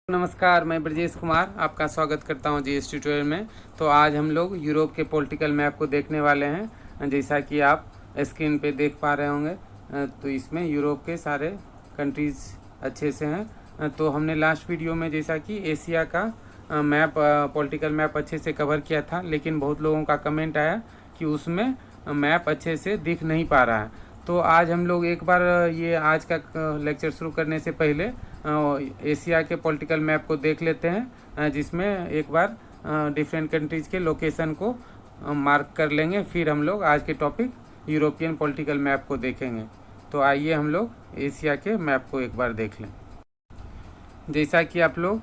नमस्कार, मैं ब्रजेश कुमार आपका स्वागत करता हूं जीएस ट्यूटोरियल में। तो आज हम लोग यूरोप के पॉलिटिकल मैप को देखने वाले हैं। जैसा कि आप स्क्रीन पे देख पा रहे होंगे, तो इसमें यूरोप के सारे कंट्रीज़ अच्छे से हैं। तो हमने लास्ट वीडियो में जैसा कि एशिया का मैप, पॉलिटिकल मैप अच्छे से कवर किया था, लेकिन बहुत लोगों का कमेंट आया कि उसमें मैप अच्छे से दिख नहीं पा रहा है। तो आज हम लोग एक बार ये आज का लेक्चर शुरू करने से पहले एशिया के पॉलिटिकल मैप को देख लेते हैं, जिसमें एक बार डिफरेंट कंट्रीज़ के लोकेशन को मार्क कर लेंगे। फिर हम लोग आज के टॉपिक यूरोपियन पॉलिटिकल मैप को देखेंगे। तो आइए हम लोग एशिया के मैप को एक बार देख लें। जैसा कि आप लोग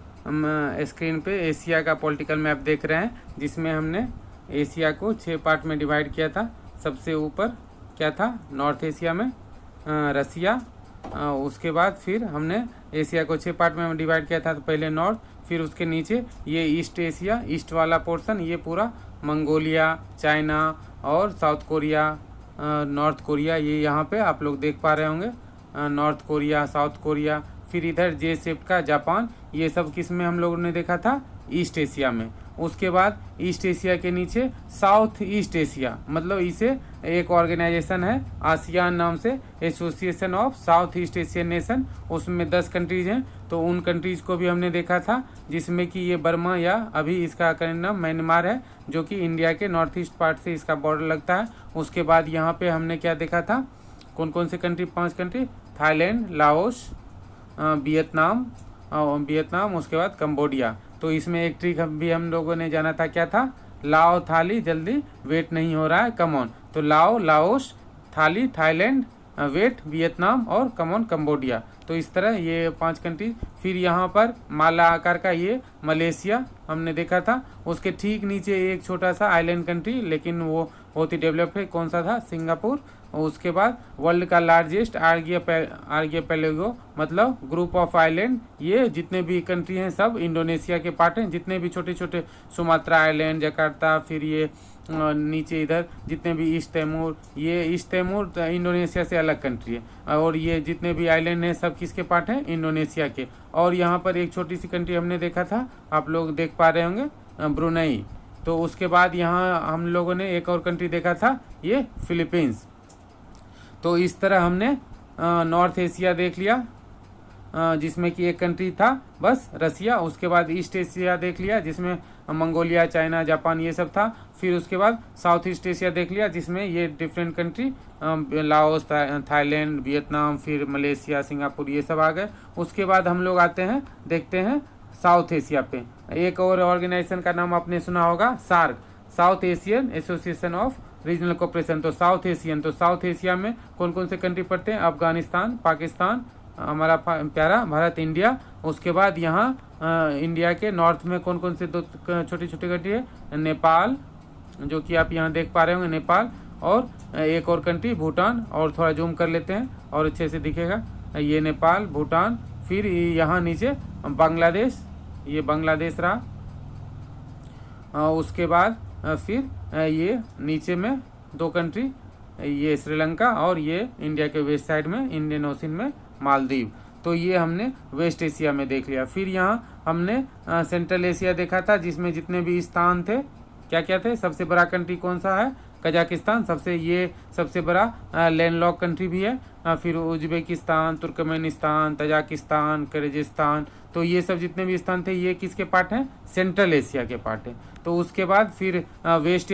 स्क्रीन पे एशिया का पॉलिटिकल मैप देख रहे हैं, जिसमें हमने एशिया को 6 पार्ट में डिवाइड किया था। सबसे ऊपर क्या था? नॉर्थ एशिया में रसिया। उसके बाद फिर हमने एशिया को 6 पार्ट में डिवाइड किया था। तो पहले नॉर्थ, फिर उसके नीचे ये ईस्ट एशिया, ईस्ट वाला पोर्शन, ये पूरा मंगोलिया, चाइना और साउथ कोरिया, नॉर्थ कोरिया, ये यहाँ पे आप लोग देख पा रहे होंगे, नॉर्थ कोरिया, साउथ कोरिया। फिर इधर जे शेप का जापान, ये सब किस में हम लोगों ने देखा था? ईस्ट एशिया में। उसके बाद ईस्ट एशिया के नीचे साउथ ईस्ट एशिया, मतलब इसे एक ऑर्गेनाइजेशन है आसियान नाम से, association of south east Asian nation. उसमें 10 कंट्रीज हैं। तो उन कंट्रीज़ को भी हमने देखा था, जिसमें कि ये बर्मा या अभी इसका करंट नाम म्यांमार है, जो कि इंडिया के नॉर्थ ईस्ट पार्ट से इसका बॉर्डर लगता है। उसके बाद यहाँ पे हमने क्या देखा था? कौन कौन से country? 5 country, Thailand, Laos, Vietnam, उसके बाद कंबोडिया। तो इसमें एक ट्रिक भी हम लोगों ने जाना था, क्या था? लाओ थाली, जल्दी वेट नहीं हो रहा है, कम ऑन। तो लाओ, लाओस, थाली, थाईलैंड, वेट, वियतनाम और कम ऑन कंबोडिया। तो इस तरह ये 5 कंट्री। फिर यहाँ पर माला आकार का ये मलेशिया हमने देखा था। उसके ठीक नीचे एक छोटा सा आइलैंड कंट्री, लेकिन वो बहुत ही डेवलप है, कौन सा था? सिंगापुर। उसके बाद वर्ल्ड का लार्जेस्ट आर्किपेलागो, मतलब ग्रुप ऑफ आइलैंड। ये जितने भी कंट्री हैं सब इंडोनेशिया के पार्ट हैं। जितने भी छोटे छोटे सुमात्रा आइलैंड, जकार्ता, फिर ये नीचे इधर जितने भी ईस्ट तैमूर, ये ईस्ट तैमूर इंडोनेशिया से अलग कंट्री है। और ये जितने भी आइलैंड हैं सब किसके पार्ट हैं? इंडोनेशिया के। और यहाँ पर एक छोटी सी कंट्री हमने देखा था, आप लोग देख पा रहे होंगे, ब्रुनई। तो उसके बाद यहाँ हम लोगों ने एक और कंट्री देखा था, ये फिलीपींस। तो इस तरह हमने नॉर्थ एशिया देख लिया, जिसमें कि एक कंट्री था बस रसिया। उसके बाद ईस्ट एशिया देख लिया, जिसमें मंगोलिया, चाइना, जापान ये सब था। फिर उसके बाद साउथ ईस्ट एशिया देख लिया, जिसमें ये different country, Laos, Thailand, Vietnam, फिर मलेशिया, सिंगापुर, ये सब आ गए। उसके बाद हम लोग आते हैं, देखते हैं साउथ एशिया पे। एक और ऑर्गेनाइजेशन का नाम आपने सुना होगा, SAARC, South Asian Association of Regional Cooperation. तो साउथ एशियन, तो साउथ एशिया में कौन कौन से कंट्री पड़ते हैं? अफगानिस्तान, पाकिस्तान, हमारा प्यारा भारत, इंडिया। उसके बाद यहाँ इंडिया के नॉर्थ में कौन कौन से 2 छोटी छोटी कंट्री है? नेपाल, जो कि आप यहाँ देख पा रहे होंगे, नेपाल। और एक और कंट्री भूटान, और थोड़ा जूम कर लेते हैं और अच्छे से दिखेगा, ये नेपाल, भूटान। फिर यहाँ नीचे बांग्लादेश, ये बांग्लादेश रहा। उसके बाद फिर ये नीचे में 2 कंट्री, ये श्रीलंका, और ये इंडिया के वेस्ट साइड में इंडियन ओशन में मालदीव। तो ये हमने वेस्ट एशिया में देख लिया। फिर यहाँ हमने सेंट्रल एशिया देखा था, जिसमें जितने भी स्थान थे, क्या क्या थे? सबसे बड़ा कंट्री कौन सा है? कजाकिस्तान, सबसे बड़ा लैंडलॉक कंट्री भी है। फिर उज्बेकिस्तान, तुर्कमेनिस्तान, तजाकिस्तान, किर्गिस्तान। तो ये सब जितने भी स्थान थे, ये किसके पार्ट हैं? सेंट्रल एशिया के पार्ट हैं। तो उसके बाद फिर वेस्ट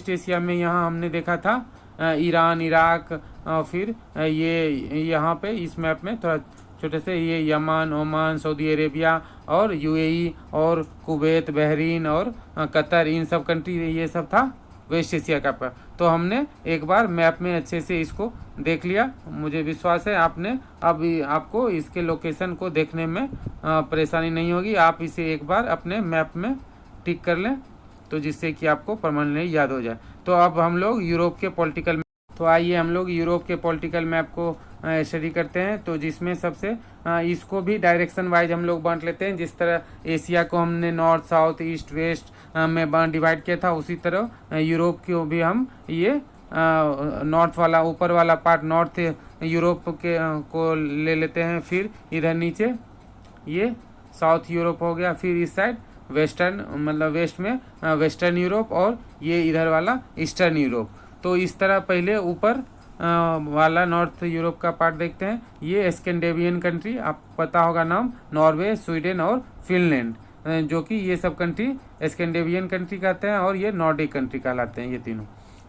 एशिया में यहाँ हमने देखा था ईरान, इराक, फिर ये यहाँ पे इस मैप में थोड़ा छोटे से, ये यमन, ओमान, सऊदी अरेबिया और यूएई और कुवैत, बहरीन और कतर, इन सब कंट्री, ये सब था वेस्ट एशिया का पर। तो हमने एक बार मैप में अच्छे से इसको देख लिया। मुझे विश्वास है आपको इसके लोकेशन को देखने में परेशानी नहीं होगी। आप इसे एक बार अपने मैप में टिक कर लें, तो जिससे कि आपको परमानेंटली याद हो जाए। तो अब हम लोग यूरोप के पॉलिटिकल, तो आइए हम लोग यूरोप के पॉलिटिकल मैप को स्टडी करते हैं। तो जिसमें सबसे इसको भी डायरेक्शन वाइज हम लोग बांट लेते हैं। जिस तरह एशिया को हमने नॉर्थ, साउथ, ईस्ट, वेस्ट में डिवाइड किया था, उसी तरह यूरोप को भी हम ये नॉर्थ वाला, ऊपर वाला पार्ट नॉर्थ यूरोप के को ले लेते हैं। फिर इधर नीचे ये साउथ यूरोप हो गया, फिर इस साइड वेस्टर्न मतलब वेस्ट में वेस्टर्न यूरोप, और ये इधर वाला ईस्टर्न यूरोप। तो इस तरह पहले ऊपर वाला नॉर्थ यूरोप का पार्ट देखते हैं। ये स्कैंडिनेवियन कंट्री, आप पता होगा नाम, नॉर्वे, स्वीडन और फिनलैंड, जो कि ये सब कंट्री स्कैंडिनेवियन कंट्री कहते हैं और ये नॉर्डिक कंट्री कहलाते हैं ये तीनों।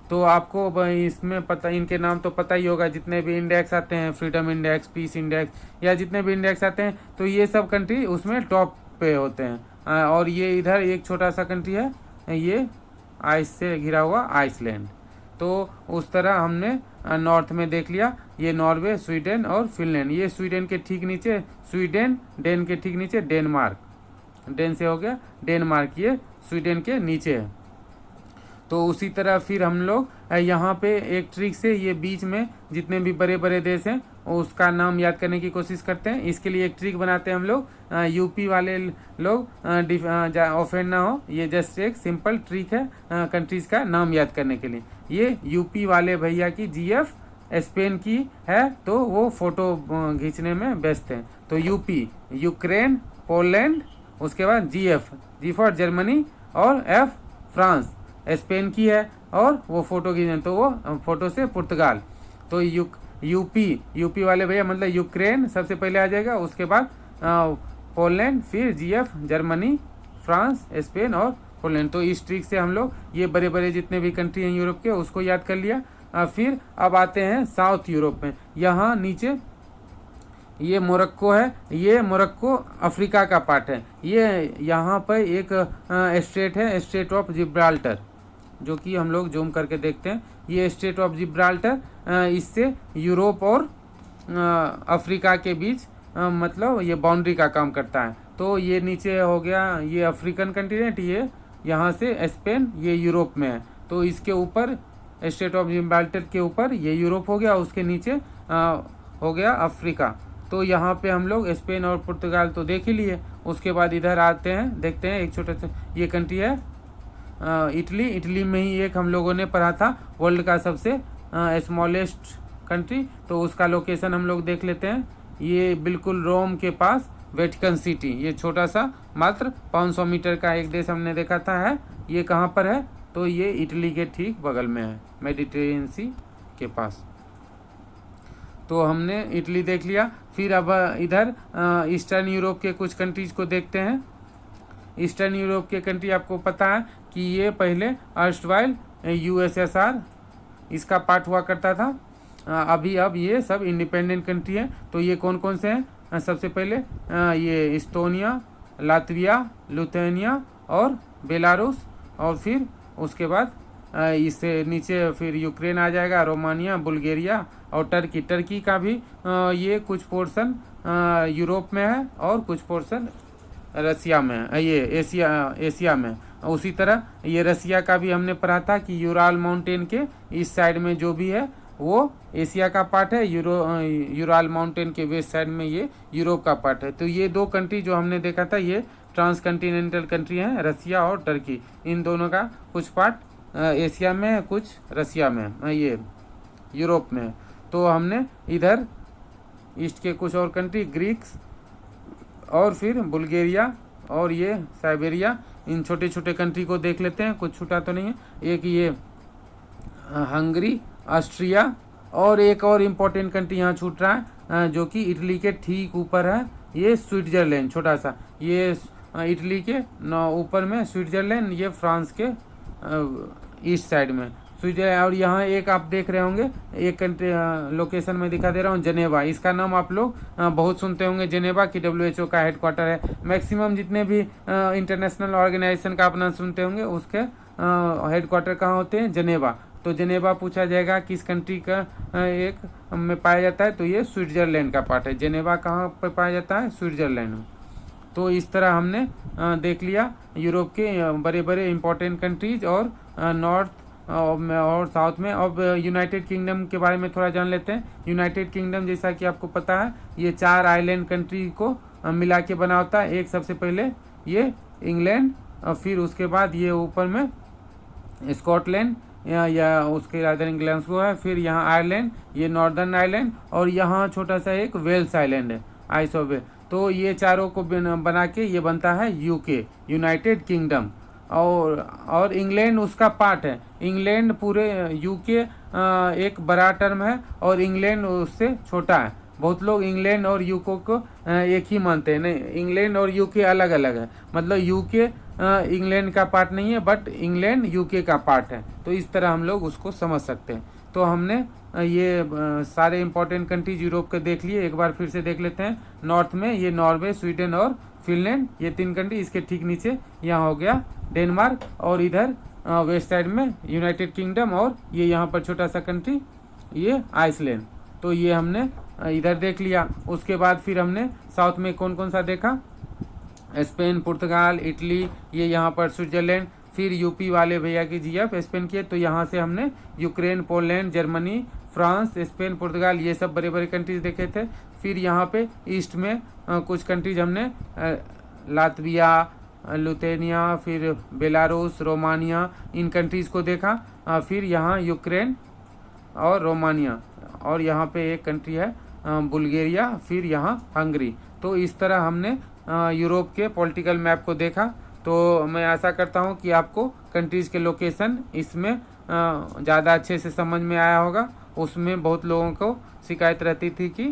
तो आपको इसमें पता, इनके नाम तो पता ही होगा, जितने भी इंडेक्स आते हैं, फ्रीडम इंडेक्स, पीस इंडेक्स, या जितने भी इंडेक्स आते हैं, तो ये सब कंट्री उसमें टॉप पे होते हैं। और ये इधर एक छोटा सा कंट्री है, ये आइस से घिरा हुआ आइसलैंड। तो उस तरह हमने नॉर्थ में देख लिया, ये नॉर्वे, स्वीडन और फिनलैंड। ये स्वीडन के ठीक नीचे स्वीडन, डेन के ठीक नीचे डेनमार्क, डेन से हो गया डेनमार्क, ये स्वीडन के नीचे है। तो उसी तरह फिर हम लोग यहाँ पे एक ट्रिक से ये बीच में जितने भी बड़े बड़े देश हैं उसका नाम याद करने की कोशिश करते हैं। इसके लिए एक ट्रिक बनाते हैं हम लोग, यूपी वाले लोग ऑफेंड ना हो, ये जस्ट एक सिंपल ट्रिक है कंट्रीज का नाम याद करने के लिए। ये यूपी वाले भैया की जीएफ स्पेन की है, तो वो फोटो खींचने में व्यस्त हैं। तो यूपी यूक्रेन, पोलैंड, उसके बाद जीएफ, जी फॉर जर्मनी, और एफ फ्रांस स्पेन की है, और वो फोटो खींचे तो वो फोटो से पुर्तगाल। तो यूपी वाले भैया मतलब यूक्रेन सबसे पहले आ जाएगा, उसके बाद पोलैंड, फिर जीएफ जर्मनी, फ्रांस, स्पेन और पोलैंड। तो इस ट्रिक से हम लोग ये बड़े बड़े जितने भी कंट्री हैं यूरोप के उसको याद कर लिया। फिर अब आते हैं साउथ यूरोप में। यहाँ नीचे ये मोरक्को है, ये मोरक्को अफ्रीका का पार्ट है। ये यहाँ पर एक स्टेट है, स्टेट ऑफ जिब्राल्टर, जो कि हम लोग जूम करके देखते हैं। ये स्टेट ऑफ जिब्राल्टर इससे यूरोप और अफ्रीका के बीच मतलब ये बाउंड्री का काम करता है। तो ये नीचे हो गया ये अफ्रीकन कंटिनेंट, ये यहाँ से स्पेन, ये यूरोप में है। तो इसके ऊपर स्टेट ऑफ जिब्राल्टर के ऊपर ये यूरोप हो गया, उसके नीचे हो गया अफ्रीका। तो यहाँ पे हम लोग स्पेन और पुर्तगाल तो देख ही लिए। उसके बाद इधर आते हैं, देखते हैं एक छोटा सा ये कंट्री है इटली। इटली में ही एक हम लोगों ने पढ़ा था वर्ल्ड का सबसे स्मॉलेस्ट कंट्री, तो उसका लोकेशन हम लोग देख लेते हैं। ये बिल्कुल रोम के पास वेटिकन सिटी, ये छोटा सा मात्र 500 मीटर का एक देश हमने देखा था है। ये कहाँ पर है? तो ये इटली के ठीक बगल में है, मेडिटेरेनियन सी के पास। तो हमने इटली देख लिया। फिर अब इधर ईस्टर्न यूरोप के कुछ कंट्रीज को देखते हैं। ईस्टर्न यूरोप के कंट्री आपको पता है कि ये पहले अर्स्टवाइल यूएसएसआर इसका पार्ट हुआ करता था। अभी अब ये सब इंडिपेंडेंट कंट्री है। तो ये कौन कौन से हैं? सबसे पहले ये इस्टोनिया, लातविया, लिथुआनिया और बेलारूस, और फिर उसके बाद इससे नीचे फिर यूक्रेन आ जाएगा, रोमानिया, बुल्गारिया और टर्की। टर्की का भी ये कुछ पोर्शन यूरोप में है और कुछ पोर्शन रसिया में है, ये एशिया में। उसी तरह ये रसिया का भी हमने पढ़ा था कि यूराल माउंटेन के इस साइड में जो भी है वो एशिया का पार्ट है, यूराल माउंटेन के वेस्ट साइड में ये यूरोप का पार्ट है। तो ये दो कंट्री जो हमने देखा था ये ट्रांस कंटिनेंटल कंट्री हैं, रसिया और टर्की। इन दोनों का कुछ पार्ट एशिया में है, कुछ रसिया में, ये यूरोप में। तो हमने इधर ईस्ट के कुछ और कंट्री, ग्रीक्स और फिर बुल्गारिया और ये साइबेरिया, इन छोटे छोटे कंट्री को देख लेते हैं। कुछ छूटा तो नहीं है। एक ये हंगरी, ऑस्ट्रिया और एक और इम्पोर्टेंट कंट्री यहाँ छूट रहा है जो कि इटली के ठीक ऊपर है, ये स्विट्जरलैंड। छोटा सा ये इटली के ऊपर में स्विट्जरलैंड, ये फ्रांस के ईस्ट साइड में स्विट्जरलैंड। और यहाँ एक आप देख रहे होंगे एक कंट्री लोकेशन में दिखा दे रहा हूँ, जेनेवा। इसका नाम आप लोग बहुत सुनते होंगे। जेनेवा की WHO का हेडक्वार्टर है। मैक्सिमम जितने भी इंटरनेशनल ऑर्गेनाइजेशन का आप नाम सुनते होंगे उसके हेडक्वार्टर कहाँ होते हैं? जेनेवा। तो जेनेवा पूछा जाएगा किस कंट्री का एक में पाया जाता है, तो ये स्विट्जरलैंड का पार्ट है। जेनेवा कहाँ पर पाया जाता है? स्विट्जरलैंड में। तो इस तरह हमने देख लिया यूरोप के बड़े बड़े इंपॉर्टेंट कंट्रीज और नॉर्थ और साउथ में। अब यूनाइटेड किंगडम के बारे में थोड़ा जान लेते हैं। यूनाइटेड किंगडम जैसा कि आपको पता है ये 4 आइलैंड कंट्री को मिला के बना होता है। एक सबसे पहले ये इंग्लैंड, फिर उसके बाद ये ऊपर में स्कॉटलैंड या उसके राजधानी ग्लासगो है, फिर यहाँ आयरलैंड, ये नॉर्दर्न आइलैंड, और यहाँ छोटा सा एक वेल्स आइलैंड है, आइस ऑफ वेल्स। तो ये चारों को बना के ये बनता है यूके, यूनाइटेड किंगडम। और इंग्लैंड उसका पार्ट है। इंग्लैंड पूरे यूके एक बड़ा टर्म है और इंग्लैंड उससे छोटा है। बहुत लोग इंग्लैंड और यूके को एक ही मानते हैं। नहीं, इंग्लैंड और यूके अलग अलग है। मतलब यूके इंग्लैंड का पार्ट नहीं है, बट इंग्लैंड यूके का पार्ट है। तो इस तरह हम लोग उसको समझ सकते हैं। तो हमने ये सारे इंपॉर्टेंट कंट्रीज यूरोप के देख लिए। एक बार फिर से देख लेते हैं। नॉर्थ में ये नॉर्वे, स्वीडन और फिनलैंड, ये 3 कंट्री। इसके ठीक नीचे यहाँ हो गया डेनमार्क, और इधर वेस्ट साइड में यूनाइटेड किंगडम, और ये यहाँ पर छोटा सा कंट्री ये आइसलैंड। तो ये हमने इधर देख लिया। उसके बाद फिर हमने साउथ में कौन कौन सा देखा, स्पेन, पुर्तगाल, इटली, ये यहाँ पर स्विट्जरलैंड। फिर यूपी वाले भैया की जीएफ स्पेन की है, तो यहाँ से हमने Ukraine, Poland, Germany, France, Spain, पुर्तगाल, ये सब बड़े बड़े कंट्रीज देखे थे। फिर यहाँ पे ईस्ट में कुछ कंट्रीज हमने लातविया, लुथेनिया, फिर बेलारूस, रोमानिया, इन कंट्रीज़ को देखा। फिर यहाँ यूक्रेन और रोमानिया, और यहाँ पे एक कंट्री है बुल्गारिया, फिर यहाँ हंगरी। तो इस तरह हमने यूरोप के पॉलिटिकल मैप को देखा। तो मैं आशा करता हूँ कि आपको कंट्रीज़ के लोकेशन इसमें ज़्यादा अच्छे से समझ में आया होगा। उसमें बहुत लोगों को शिकायत रहती थी कि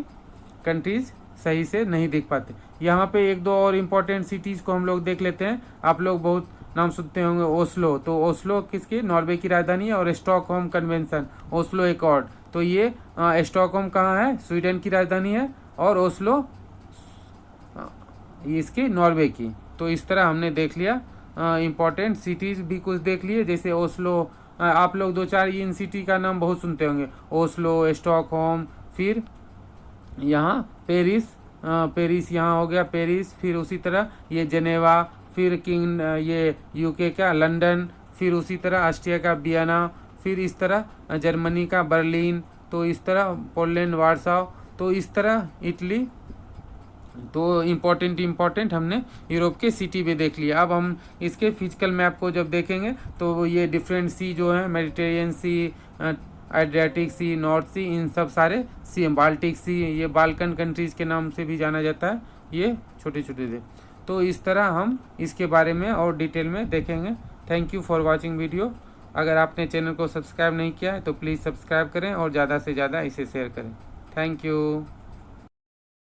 कंट्रीज़ सही से नहीं दिख पाते। यहाँ पे एक दो और इम्पोर्टेंट सिटीज़ को हम लोग देख लेते हैं। आप लोग बहुत नाम सुनते होंगे, ओस्लो। तो ओस्लो किसकी, नॉर्वे की राजधानी है। और स्टॉकहोम कन्वेंशन, ओस्लो एकॉर्ड, तो ये स्टॉकहोम कहाँ है, स्वीडन की राजधानी है। और ओस्लो इसकी नॉर्वे की। तो इस तरह हमने देख लिया। इम्पोर्टेंट सिटीज़ भी कुछ देख लिए, जैसे ओस्लो। आप लोग 2-4 इन सिटी का नाम बहुत सुनते होंगे, ओस्लो, स्टॉकहोम, फिर यहाँ पेरिस, पेरिस यहाँ हो गया पेरिस। फिर उसी तरह ये जेनेवा, फिर ये यूके का लंदन, फिर उसी तरह ऑस्ट्रिया का वियना, फिर इस तरह जर्मनी का बर्लिन, तो इस तरह पोलैंड वार्साव, तो इस तरह इटली। तो इम्पोर्टेंट हमने यूरोप के सिटी भी देख लिया। अब हम इसके फिजिकल मैप को जब देखेंगे तो ये डिफरेंट सी जो है, मेडिटेरियन सी, एड्रियाटिक सी, नॉर्थ सी, इन सब सारे सी, बाल्टिक सी, ये बाल्कन कंट्रीज़ के नाम से भी जाना जाता है, ये छोटे छोटे थे। तो इस तरह हम इसके बारे में और डिटेल में देखेंगे। Thank you for watching video. अगर आपने चैनल को सब्सक्राइब नहीं किया है तो प्लीज़ सब्सक्राइब करें और ज़्यादा से ज़्यादा इसे शेयर करें। Thank you.